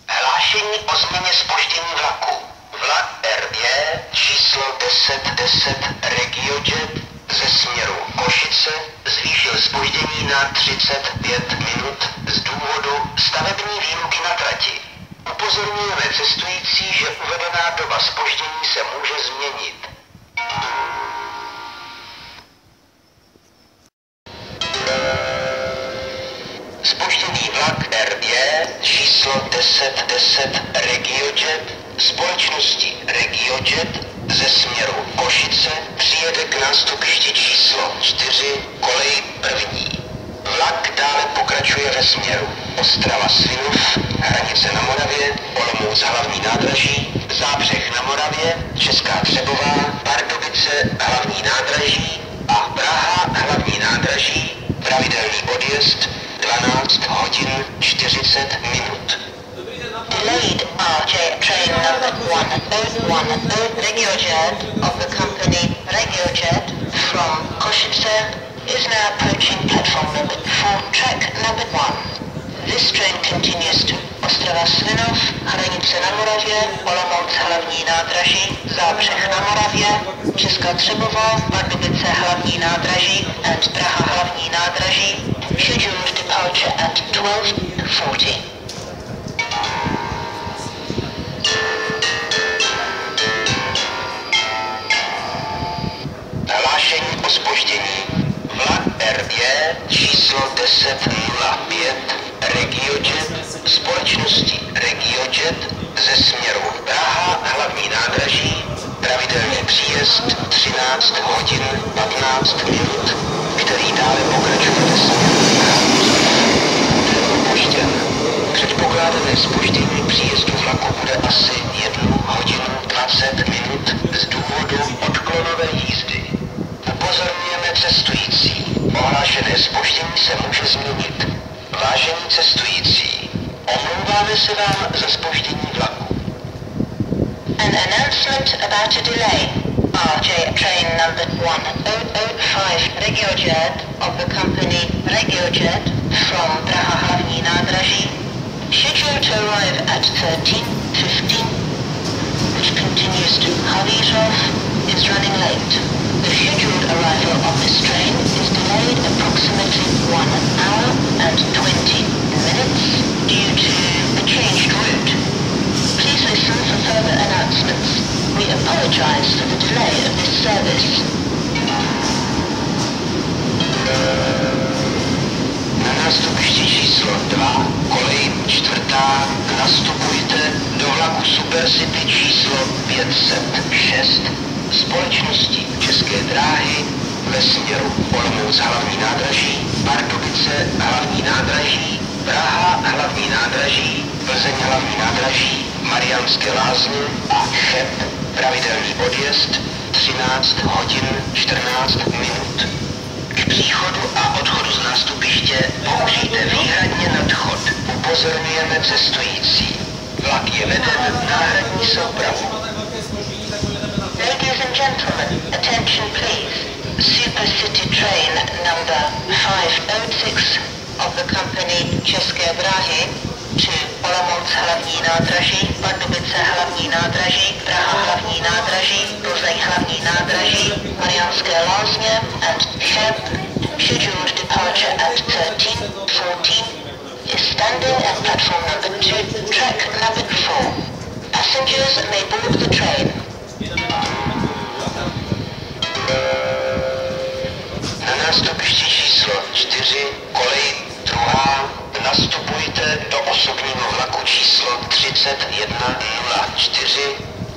Hlášení o změně zpoždění vlaku. Vlak RB číslo 1010 RegioJet ze směru Košice zvýšil zpoždění na 35 minut z důvodu stavební výjimky na trati. Upozorňujeme cestující, že uvedená doba zpoždění se může změnit. Zpožděný vlak RB číslo 1010 RegioJet společnosti RegioJet ze směru Košice přijede k nástupišti číslo 4 kolej první. Vlak dále pokračuje ve směru Ostrava Svinov, Hranice na Moravě, Olomouc hlavní nádraží, Zábřeh na Moravě, Česká Třebová, Pardubice hlavní nádraží a Praha hlavní nádraží, pravidelný odjezd 12 hodin 40 minut. Delayed RJ train number 1010 RegioJet of the company RegioJet from Košice is now approaching platform number 4, track number 1. This train continues to Ostrava Svinov, Hranice na Moravě, Olomouc hlavní nádraží, Zábřeh na Moravě, Česká Třebová, Pardubice hlavní nádraží and Praha hlavní nádraží. Scheduled departure at 12:40. Hlášení o zpoždění. Vlak RB číslo 1005 RegioJet společnosti RegioJet ze směru Praha hlavní nádraží, pravidelný příjezd 13 hodin 15 minut, který dále pokračuje ve směru opožděn. Předpokládané zpoždění příjezdu vlaku bude asi 1 hodinu 20 minut z důvodu odklonové jízdy. Upozorňujeme cestující. Ohlášené zpoždění se může změnit. Vážení cestující, omlouváme se vám za zpoždění vlaku. An announcement about a delay. RJ train number 1005 RegioJet of the company RegioJet from Praha hlavní nádraží scheduled to arrive at 13:15, which continues to Havířov, is running late. The scheduled arrival of this train is delayed approximately 1 hour and 20 minutes due to a changed route. Please listen for further announcements. We apologize for the delay of this service. Na nástupišti číslo 2, kolej 4, nastupujte do vlaku Supercity číslo 506 společnosti České dráhy ve směru Olomouc hlavní nádraží, Pardubice hlavní nádraží, Praha hlavní nádraží, Plzeň hlavní nádraží, Mariánské Lázně a Cheb, pravidelný odjezd 13 hodin 14 minut. K příchodu a odchodu z nástupiště použijte výhradně nadchod. Upozorňujeme cestující. Vlak je veden náhradní soupravu. Ladies and gentlemen, attention please. Supercity train number 506 of the company České dráhy to Olomouc hlavní nádraží, Pardubice hlavní nádraží, Praha hlavní nádraží, Plzeň hlavní nádraží, Mariánské Lázně and Cheb, scheduled departure at 13:14, is standing at platform number 2, track number 4. Passengers may board the train. Na nástupišti číslo 4, kolej 2, nastupujte do osobního vlaku číslo 3104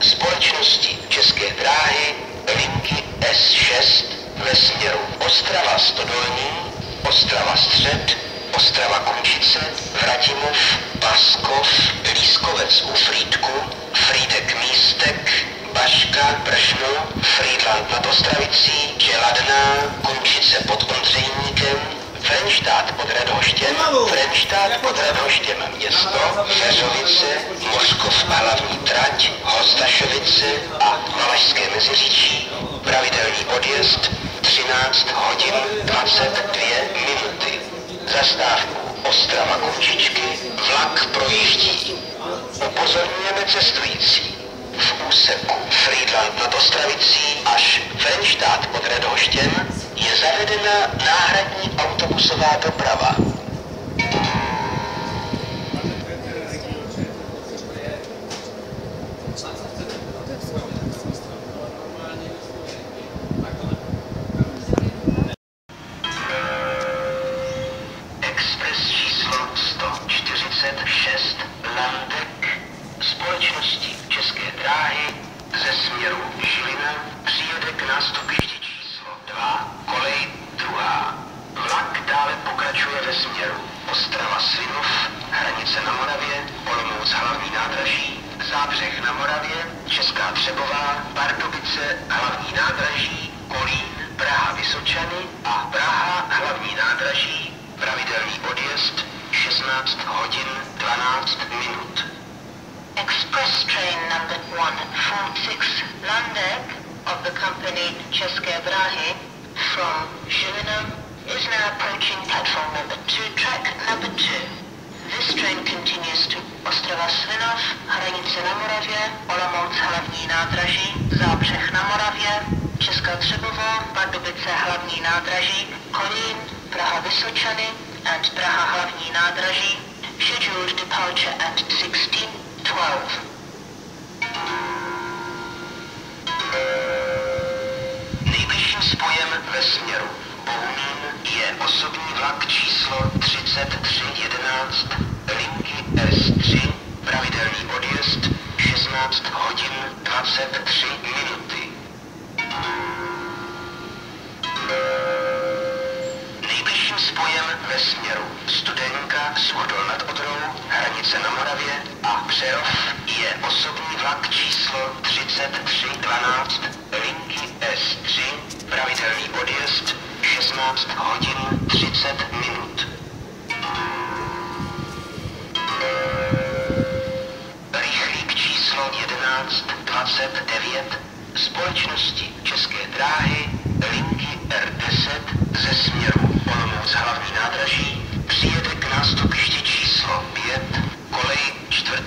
společnosti České dráhy linky S6 ve směru Ostrava Stodolní, Ostrava Střed, Ostrava Končice, Vratimov, Paskov, Lískovec u Frýdku, Frýdek Místek, Baška, Bršno, Frýdlant nad Ostravicí, Želadná, Končice pod Ondřejníkem, Frenštát pod Radhoštěm, Frenštát pod Radhoštěm město, Feřovice, Moskov hlavní trať, Hostašovice a Valašské Meziříčí, pravidelný odjezd 13 hodin 22 minuty. Zastávku Ostrava Končičky, vlak projíždí. Upozorňujeme cestující. V úseku Frýdlant nad Ostravicí až Frenštát pod Radhoštěm je zavedena náhradní autobusová doprava. Expres číslo 146 Landek společnosti České dráhy ze směru Žilina přijede k nástupišti číslo 2, kolej 2. Vlak dále pokračuje ve směru Ostrava Svinov, Hranice na Moravě, Olomouc hlavní nádraží, Zábřeh na Moravě, Česká Třebová, Pardubice hlavní nádraží, Kolín, Praha Vysočany a Praha hlavní nádraží, pravidelný odjezd 16 hodin 12 minut. Express train number 146 Landek of the company České dráhy from Žilina is now approaching platform number 2, track number 2. This train continues to Ostrava Svinov, Hranice na Moravě, Olomouc hlavní nádraží, Zábřeh na Moravě, Česká Třebová, Pardubice hlavní nádraží, Kolín, Praha Vysočany and Praha hlavní nádraží. Scheduled departure at 16:12. Nejbližším spojem ve směru Bohumín je osobní vlak číslo 3311 linky S3, pravidelný odjezd 16 hodin 23 minuty. Nejbližším spojem ve směru Studenka, Suchdol nad Odrou, Hranice na Moravě a Přerov je osobní vlak číslo 3312 linky S3, pravidelný odjezd 16 hodin 30 minut. Rychlík číslo 1129 společnosti České dráhy linky R10 ze směru Olomouc hlavní nádraží přijede k nástupišti číslo 5, kolej 4.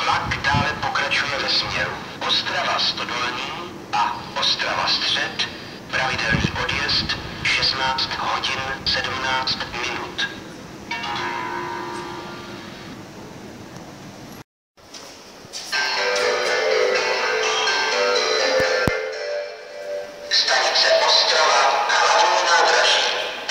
Vlak dále pokračuje ve směru Ostrava Stodolní a Ostrava Střed, pravidelný odjezd 16 hodin 17 minut. Stanice Ostrava, hlavní nádraží,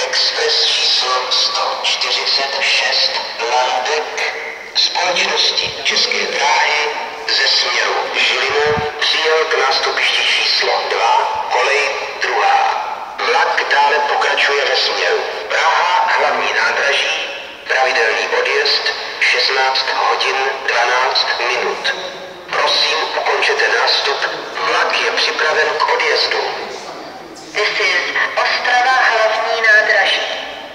expres číslo 146 Landek společnosti České dráhy ze směru Žilina přijel k nástupišti číslo 2, kolej 2. Vlak dále pokračuje ve směru Praha hlavní nádraží, pravidelný odjezd 16 hodin 12 minut. Prosím, ukončete nástup, vlak je připraven k odjezdu. This is Ostrava hlavní nádraží.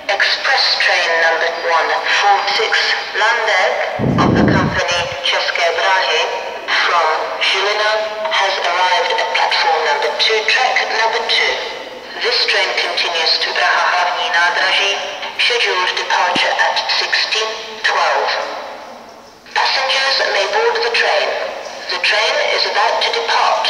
Express train number 146 Landek of the company České dráhy from Žilina has arrived at platform number 2, track number 2. This train continues to Praha hlavní nádraží, scheduled departure at 16:12. Passengers may board the train. The train is about to depart.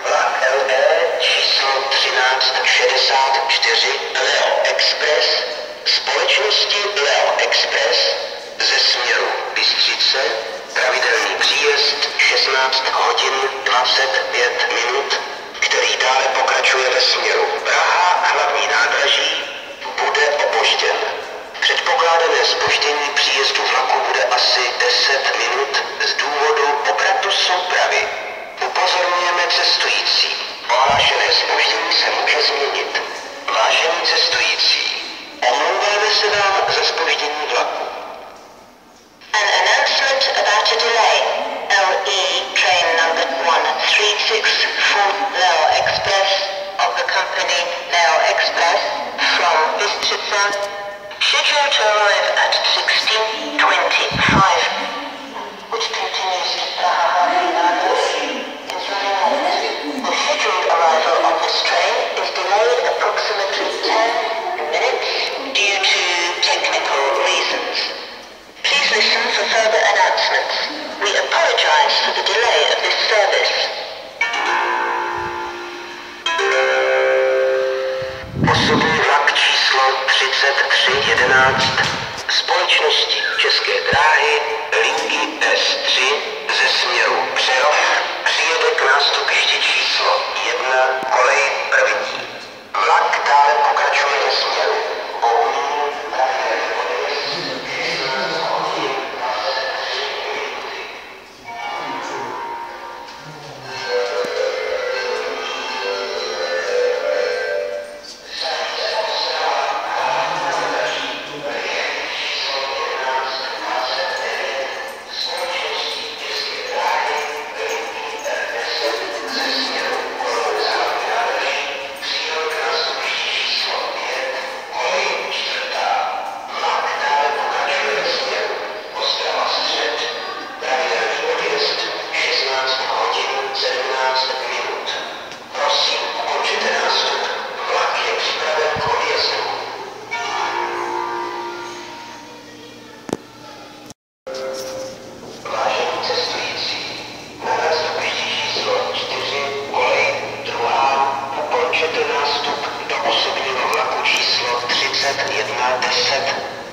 Vlak LE číslo 1364 Leo Express společnosti Leo Express ze směru Bystřice, pravidelný příjezd 16 hodin 25 minut, který dále pokračuje ve směru Praha hlavní nádraží, bude opožděn. Předpokládané zpoždění příjezdu vlaku bude asi 10 minut z důvodu obratu soupravy. Upozorňujeme cestující. Ohlášené zpoždění se může změnit. Vážení cestující, omlouváme se vám za zpoždění vlaku. An announcement about a delay. LE train number 1364 Leo Express of the company Leo Express from Bystřice, scheduled to arrive at 16:25, which continues to Praha hlavní nádraží. 11 společnosti České dráhy linky S3 ze směru Přerov přijede k nástupišti číslo 1 kolej první. Vlak dále pokračuje ve směru Bohumín,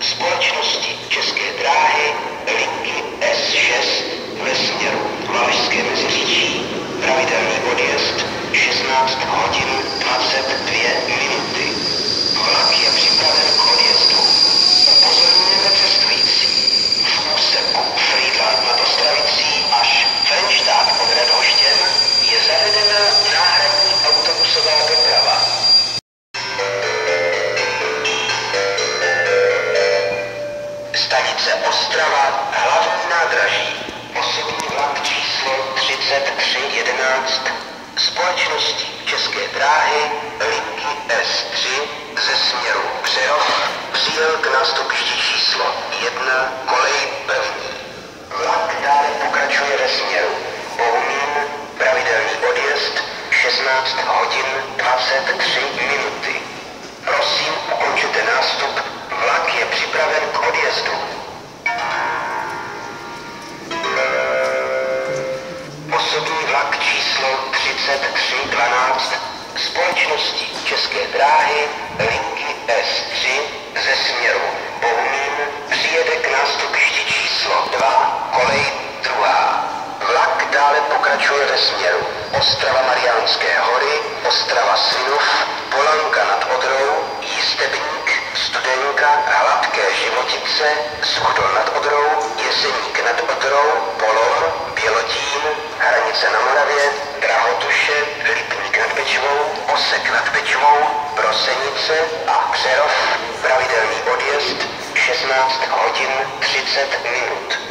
společnosti České dráhy linky S6 ve směru Valašské Meziříčí. Pravidelný odjezd 16 hodin 22 minuty. Vlak je připraven k odjezdu. Upozorňujeme cestující. V úseku Frýdlant nad Ostravicí až Frenštát pod Radhoštěm je zavedena náhradní autobusová doprava. Stanice Ostrava, hlavní nádraží, osobní vlak číslo 3311 společnosti České dráhy linky S3 ze směru Přerov přijel k nástupišti číslo 1 kolej první. Vlak dále pokračuje ve směru Bohumín, pravidelný odjezd 16 hodin 23 minuty. Prosím, ukončete nástup. Vlak je připraven k odjezdu. Osobní vlak číslo 3312 společnosti České dráhy linky S3 ze směru Bohumín přijede k nástupišti číslo 2 kolej druhá. Vlak dále pokračuje ve směru Ostrava Mariánské hory, Ostrava Svinov, Polanka nad Odrou, Jistebník, Studenka, Hladké Životice, Suchdol nad Odrou, Jeseník nad Odrou, Polom, Bělotín, Hranice na Moravě, Drahotuše, Lipník nad Bečvou, Osek nad Bečvou, Brosenice a Přerov, pravidelný odjezd 16 hodin 30 minut.